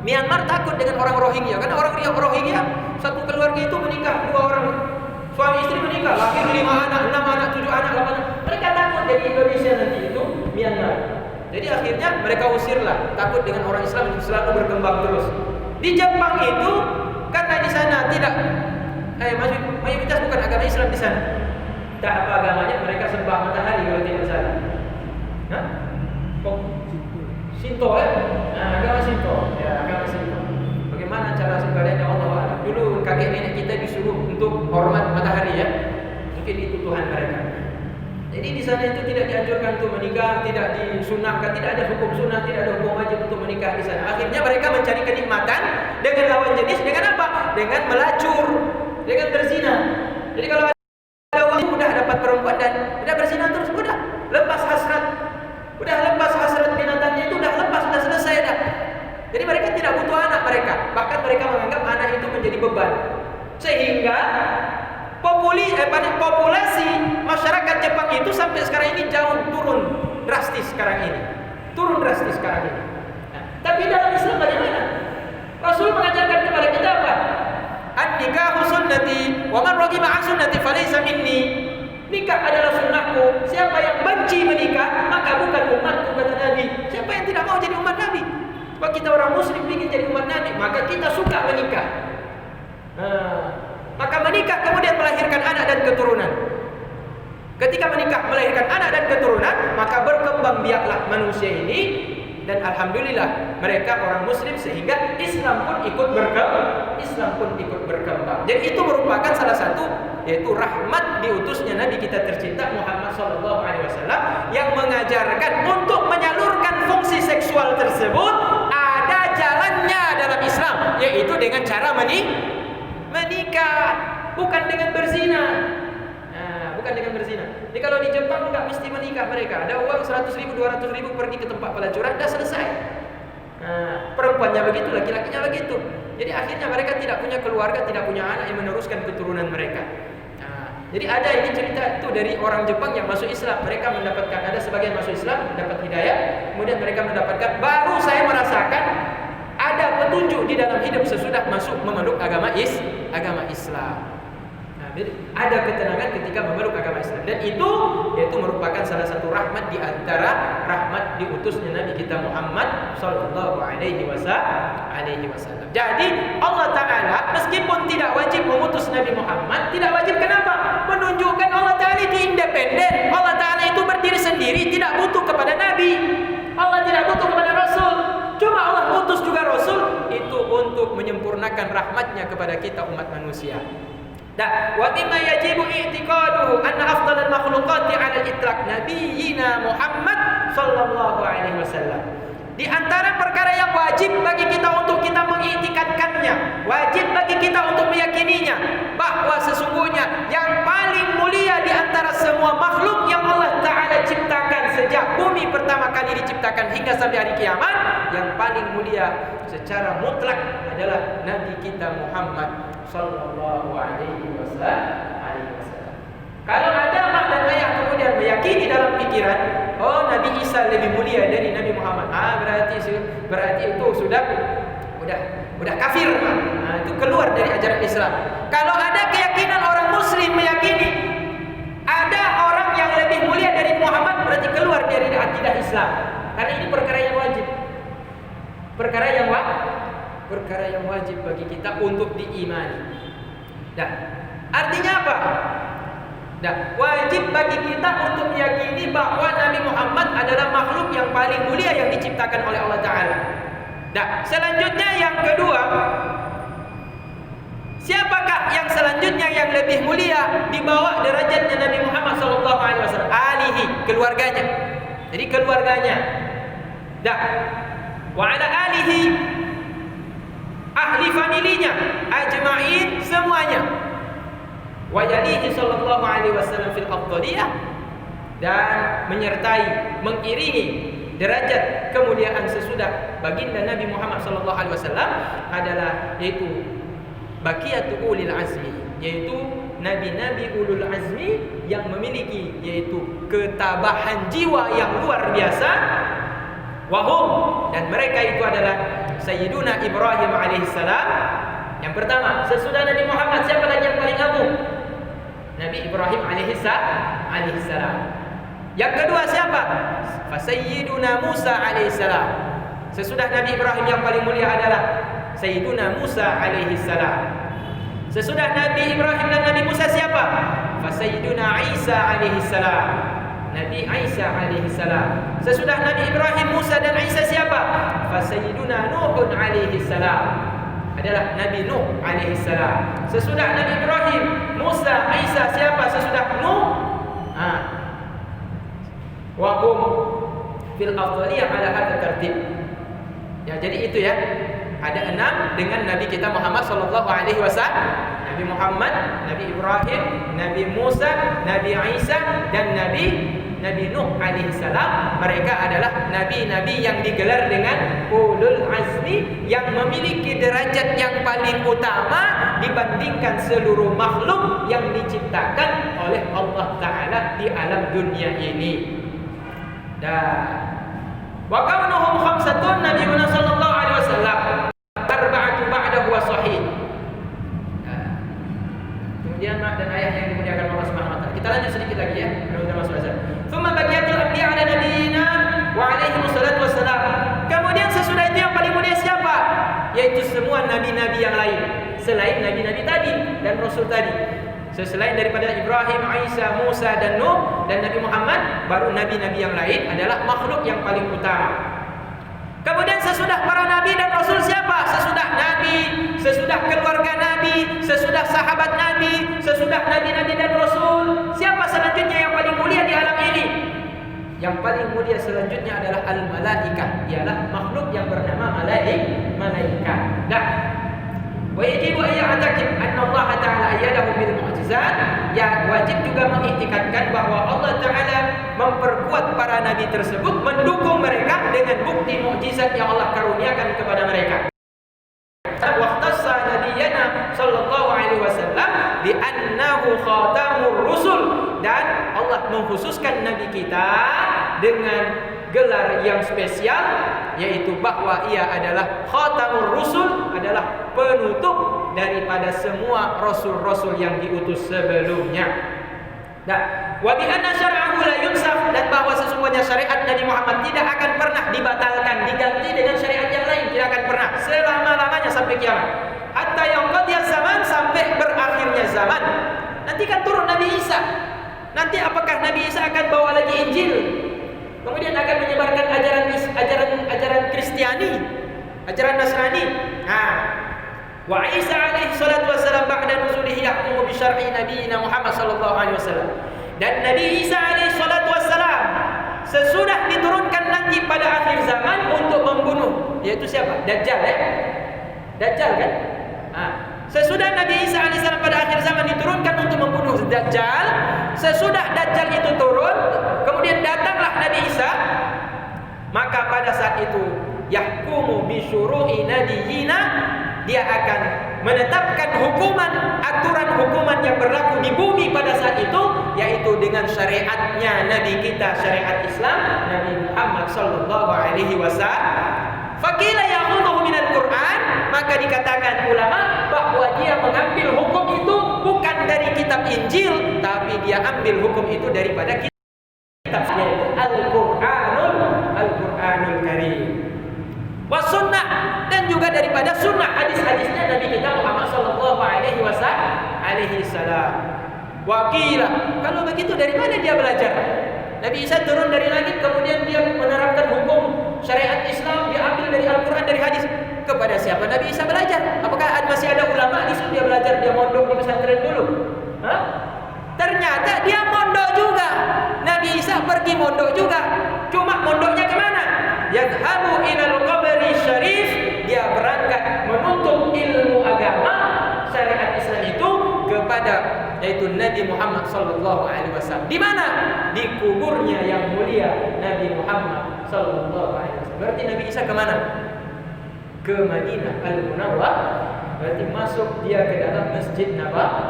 Myanmar takut dengan orang Rohingya. Karena orang Rohingya satu keluarga itu menikah 2 orang, suami istri menikah, lahir 5 anak, 6 anak, 7 anak, 8 anak. Mereka takut dari Indonesia nanti itu Myanmar. Jadi akhirnya mereka usirlah, takut dengan orang Islam itu selalu berkembang terus. Di Jepang itu karena di sana tidak mayoritas bukan agama Islam di sana. Tak apa agamanya, mereka sembah matahari kalau tidak salah. Hah? Shinto ya? Nah, agama Shinto. Ya, agama Shinto. Bagaimana cara sembadanya Allah? Dulu kakek nenek kita disuruh untuk hormat matahari ya. Mungkin itu Tuhan mereka. Jadi di sana itu tidak dianjurkan untuk menikah, tidak disunahkan, tidak ada hukum sunnah, tidak ada hukum wajib untuk menikah di sana. Akhirnya mereka mencari kenikmatan dengan lawan jenis dengan apa? Dengan melacur, dengan berzina. Jadi kalau ada uang udah dapat perempuan dan udah berzina terus, udah lepas hasrat binatangnya itu udah lepas, sudah selesai dah. Jadi mereka tidak butuh anak mereka, bahkan mereka menganggap anak itu menjadi beban. Sehingga populasi masyarakat Jepang itu sampai sekarang ini turun drastis sekarang ini. Nah, tapi dalam Islam bagaimana? Rasul mengajarkan kepada kita apa? An-nikahu sunnati wa man raghiba an sunnati falaysa minni. Nikah adalah sunnahku. Siapa yang benci menikah, maka bukan umatku, kata Nabi. Siapa yang tidak mau jadi umat Nabi? Kalau kita orang muslim ingin jadi umat Nabi, maka kita suka menikah. Maka menikah kemudian melahirkan anak dan keturunan. Ketika menikah melahirkan anak dan keturunan, maka berkembang biaklah manusia ini. Dan alhamdulillah mereka orang muslim sehingga Islam pun ikut berkembang. Jadi itu merupakan salah satu, yaitu rahmat diutusnya Nabi kita tercinta Muhammad SAW yang mengajarkan untuk menyalurkan fungsi seksual tersebut ada jalannya dalam Islam, yaitu dengan cara menikah, bukan dengan berzina. Bukan dengan berzina. Jadi kalau di Jepang enggak mesti menikah mereka. Ada uang 100.000, 200.000 pergi ke tempat pelacuran, dah selesai. Perempuannya begitu, laki-lakinya begitu. Jadi akhirnya mereka tidak punya keluarga, tidak punya anak yang meneruskan keturunan mereka. Jadi ada ini cerita itu dari orang Jepang yang masuk Islam. Mereka mendapatkan, ada sebagian masuk Islam, dapat hidayah. Kemudian mereka mendapatkan, baru saya merasakan ada petunjuk di dalam hidup sesudah masuk memeluk agama Islam. Jadi ada ketenangan ketika memeluk agama Islam, dan itu yaitu merupakan salah satu rahmat di antara rahmat diutusnya Nabi kita Muhammad sallallahu alaihi wasallam. Jadi Allah Taala meskipun tidak wajib mengutus Nabi Muhammad, tidak wajib, kenapa? Menunjukkan Allah Taala itu independen. Allah Taala itu berdiri sendiri, tidak butuh kepada Nabi. Allah tidak butuh kepada Rasul. Cuma Allah utus juga Rasul itu untuk menyempurnakan rahmatnya kepada kita umat manusia. Dan wa mimma yajibu i'tiqaduhu anna afdalal makhluqati 'ala al-itlaq nabiyyina Muhammad sallallahu alaihi wasallam. Di antara perkara yang wajib bagi kita untuk kita mengiktikadkannya, wajib bagi kita untuk meyakininya bahwa sesungguhnya yang paling mulia di antara semua makhluk yang Allah Taala ciptakan sejak bumi pertama kali diciptakan hingga sampai hari kiamat, yang paling mulia secara mutlak adalah Nabi kita Muhammad sallallahu alaihi wasallam. Kalau ada mak dan ayah kemudian meyakini dalam pikiran, oh Nabi Isa lebih mulia dari Nabi Muhammad, berarti itu sudah kafir. Itu keluar dari ajaran Islam. Kalau ada keyakinan orang muslim meyakini ada orang yang lebih mulia dari Muhammad, berarti keluar dari akidah Islam. Karena ini perkara yang wajib. Perkara yang wajib bagi kita untuk diimani. Dan artinya apa? Dan wajib bagi kita untuk meyakini bahwa Nabi Muhammad adalah makhluk yang paling mulia yang diciptakan oleh Allah Ta'ala. Dan selanjutnya yang kedua, siapakah yang selanjutnya yang lebih mulia di bawah derajatnya Nabi Muhammad SAW? Alihi, keluarganya. Jadi keluarganya. Dan wa ala alihi ahli familinya ajma'in semuanya. Wa yalihi sallallahu alaihi wasallam fil afdaliyah, dan menyertai, mengiringi derajat kemuliaan sesudah baginda Nabi Muhammad sallallahu alaihi wasallam adalah yaitu baqiyatu ulil azmi, yaitu nabi-nabi ulul azmi yang memiliki yaitu ketabahan jiwa yang luar biasa. Wahum, dan mereka itu adalah Sayyiduna Ibrahim alaihissalam. Yang pertama, sesudah Nabi Muhammad siapa lagi yang paling agung? Nabi Ibrahim alaihissalam. Yang kedua siapa? Sayyiduna Musa alaihissalam. Sesudah Nabi Ibrahim yang paling mulia adalah Sayyiduna Musa alaihissalam. Sesudah Nabi Ibrahim dan Nabi Musa siapa? Sayyiduna Isa alaihissalam. Nabi Isa alaihissalam. Sesudah Nabi Ibrahim, Musa dan Isa siapa? Sayyiduna Nuh alaihissalam. Adalah Nabi Nuh alaihissalam. Sesudah Nabi Ibrahim, Musa, Isa siapa? Sesudah Nuh. Wa hum fil afdaliyah ala hadha tertib. Ya, jadi itu ya. Ada 6 dengan Nabi kita Muhammad sallallahu alaihi wasallam. Nabi Muhammad, Nabi Ibrahim, Nabi Musa, Nabi Isa, dan Nabi Nuh alaihissalam. Mereka adalah nabi-nabi yang digelar dengan ulul azmi, yang memiliki derajat yang paling utama dibandingkan seluruh makhluk yang diciptakan oleh Allah Ta'ala di alam dunia ini. Dan wa kaunuhum khamsatun, Nabi Muhammad sallallahu alaihi wasallam arba'atu ba'dahu wa sahih. Kemudian dan ayat yang dimuliakan Allah Subhanahu wa taala. Kita lanjut sedikit lagi ya. Kita masuk azan. Tsumma baqiyatul anbiya ala nabiyina wa alaihi wassalatu wassalam. Kemudian sesudah itu yang paling mulia siapa? Yaitu semua nabi-nabi yang lain selain nabi-nabi tadi dan rasul tadi. Selain daripada Ibrahim, Isa, Musa dan Nuh dan Nabi Muhammad, baru nabi-nabi yang lain adalah makhluk yang paling utama. Kemudian sesudah para nabi dan rasul siapa? Sesudah nabi, sesudah keluarga nabi, sesudah sahabat nabi, sesudah nabi-nabi dan rasul, siapa selanjutnya yang paling mulia di alam ini? Yang paling mulia selanjutnya adalah al-malaikah, ialah makhluk yang bernama malaikat. Dah. Wa yajibu an ya'taqid anna Allah Ta'ala ayyadahu bil mu'jizat. Ya, wajib juga mengiktikadkan bahwa Allah Ta'ala memperkuat para nabi tersebut, mendukung mereka dengan bukti mukjizat yang Allah karuniakan kepada mereka. Waqtassa nabiyana sallallahu alaihi wasallam bi annahu khatamur rusul, dan Allah mengkhususkan nabi kita dengan gelar yang spesial, yaitu bahwa ia adalah khatamur rusul, adalah penutup daripada semua rasul-rasul yang diutus sebelumnya. Nah, wa bi anna syar'ahu la yunsakh, dan bahwa sesungguhnya syariat Nabi Muhammad tidak akan pernah dibatalkan, diganti dengan syariat yang lain, tidak akan pernah selama-lamanya sampai kiamat. Hatta yanqadiyaz zaman, sampai berakhirnya zaman. Nanti kan turun Nabi Isa. Nanti apakah Nabi Isa akan bawa lagi Injil? Kemudian akan menyebarkan ajaran Kristiani, ajaran Nasrani. Wa Isa alaihi salatu wassalam ba'da nuzulihi yahkumu bi syar'i nabiyina Muhammad sallallahu alaihi wasallam. Dan Nabi Isa alaihi salatu wassalam sesudah diturunkan nanti pada akhir zaman untuk membunuh, yaitu siapa? Dajjal ya. Dajjal kan? Sesudah Nabi Isa alaihi salam pada akhir zaman diturunkan untuk membunuh Dajjal, sesudah Dajjal itu turun, kemudian datanglah Nabi Isa, maka pada saat itu yahkumu bi syuru'i nabiyina, dia akan menetapkan hukuman, aturan hukuman yang berlaku di bumi pada saat itu, yaitu dengan syariatnya Nabi kita, syariat Islam Nabi Muhammad sallallahu alaihi wasallam. Faqila ya'khudhu minal Qur'an, maka dikatakan ulama bahwa dia mengambil hukum itu bukan dari kitab Injil, tapi dia ambil hukum itu daripada kitab Al-Qur'anul Karim. Was sunnah, dan juga daripada sunnah, hadis-hadisnya Nabi kita Muhammad sallallahu alaihi wasallam. Waqila, kalau begitu dari mana dia belajar? Nabi Isa turun dari langit, kemudian dia menerapkan hukum syariat Islam, dia ambil dari Al-Quran, dari hadis. Kepada siapa Nabi Isa belajar? Apakah masih ada ulama di situ dia belajar, dia mondok di pesantren dulu? Ternyata dia mondok juga. Nabi Isa pergi mondok juga. Cuma mondoknya kemana? Yadhabu ilal qabri syarif, dia berangkat menuntut daripada yaitu Nabi Muhammad sallallahu alaihi wasallam. Di mana? Di kuburnya yang mulia Nabi Muhammad sallallahu alaihi wasallam. Berarti Nabi Isa ke mana? Ke Madinah Al-Munawwarah. Berarti masuk dia ke dalam Masjid Nabawi.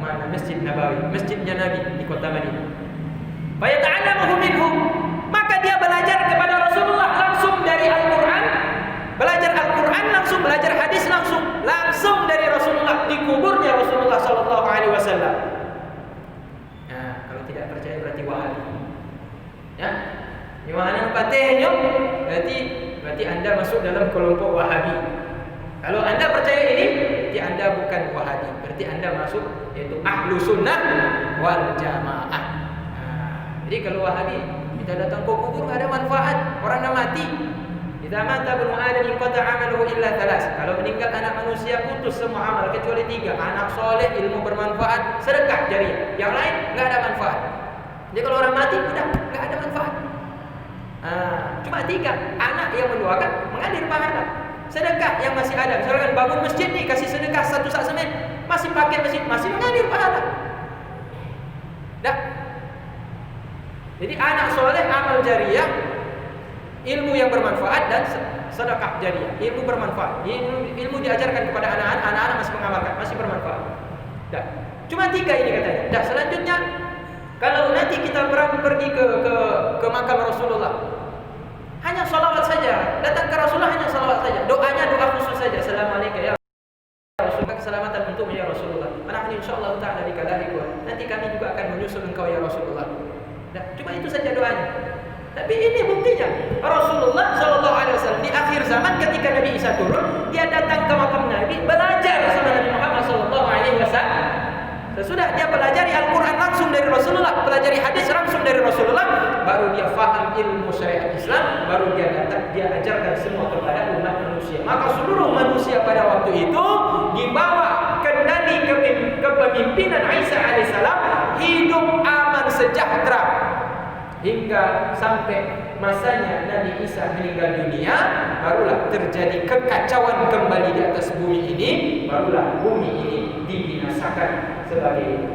Mana Masjid Nabawi? Masjidnya Nabi di kota Madinah. Fa yata'allamu minhu, maka dia belajar kepada Rasulullah langsung dari Al-Qur'an. Belajar Al-Qur'an langsung, belajar hadis langsung dari Rasulullah di kuburnya Rasulullah sallallahu alaihi wasallam. Nah, kalau tidak percaya berarti Wahabi. Ya. Yohanan patehnya berarti Anda masuk dalam kelompok Wahabi. Kalau Anda percaya ini, berarti Anda bukan Wahabi. Berarti Anda masuk yaitu Ahlu Sunnah wal Jamaah. Nah, jadi kalau Wahabi kita datang ke kubur nggak ada manfaat, orang dah mati. Idza mata ibnu Adam inqata 'amaluhu illa thalas. Kalau meninggal anak manusia putus semua amal kecuali 3. Anak soleh, ilmu bermanfaat, sedekah jariah. Yang lain nggak ada manfaat. Jadi kalau orang mati udah nggak ada manfaat. Cuma 3. Anak yang mendoakan mengalir pahala. Sedekah yang masih ada. Misalkan bangun masjid nih kasih sedekah 1 sak semen, masih pakai masjid, masih mengalir pahala. Dah. Jadi anak soleh, amal jariah, ilmu yang bermanfaat dan sedekah jariah. Ilmu bermanfaat. Ilmu diajarkan kepada anak-anak masih mengamalkan, masih bermanfaat. Dah. Cuma 3 ini katanya. Dah, selanjutnya kalau nanti kita pergi ke makam Rasulullah, hanya salawat saja. Datang ke Rasulullah hanya salawat saja. Doanya doa khusus saja. Assalamualaikum ya Rasulullah, keselamatan untuk ya Rasulullah. Nahnu insyaallah ta'ala bikadzalika. Nanti kami juga akan menyusul engkau ya Rasulullah. Nah, cuma itu saja doanya. Tapi ini buktinya. Rasulullah sallallahu alaihi wasallam di akhir zaman ketika Nabi Isa turun, dia datang ke makam Nabi, belajar sama Nabi Muhammad sallallahu alaihi wasallam. Sesudah dia pelajari Al-Quran langsung dari Rasulullah, pelajari hadis langsung dari Rasulullah, baru dia faham ilmu syariat Islam, baru dia datang, dia ajarkan semua kepada umat manusia. Maka seluruh manusia pada waktu itu dibawa kendali kepemimpinan Isa alaihissalam, hidup aman sejahtera hingga sampai masanya Nabi Isa meninggal dunia, barulah terjadi kekacauan kembali di atas bumi ini, barulah bumi ini dibinasakan sebagai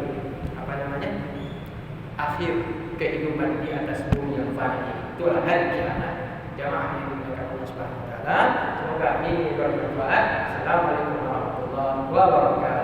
akhir kehidupan di atas bumi yang fana. Itulah hari kiamat. Jamaah yang dimuliakan Allah Subhanahu wa taala, semoga ini bermanfaat. Assalamualaikum warahmatullahi wabarakatuh.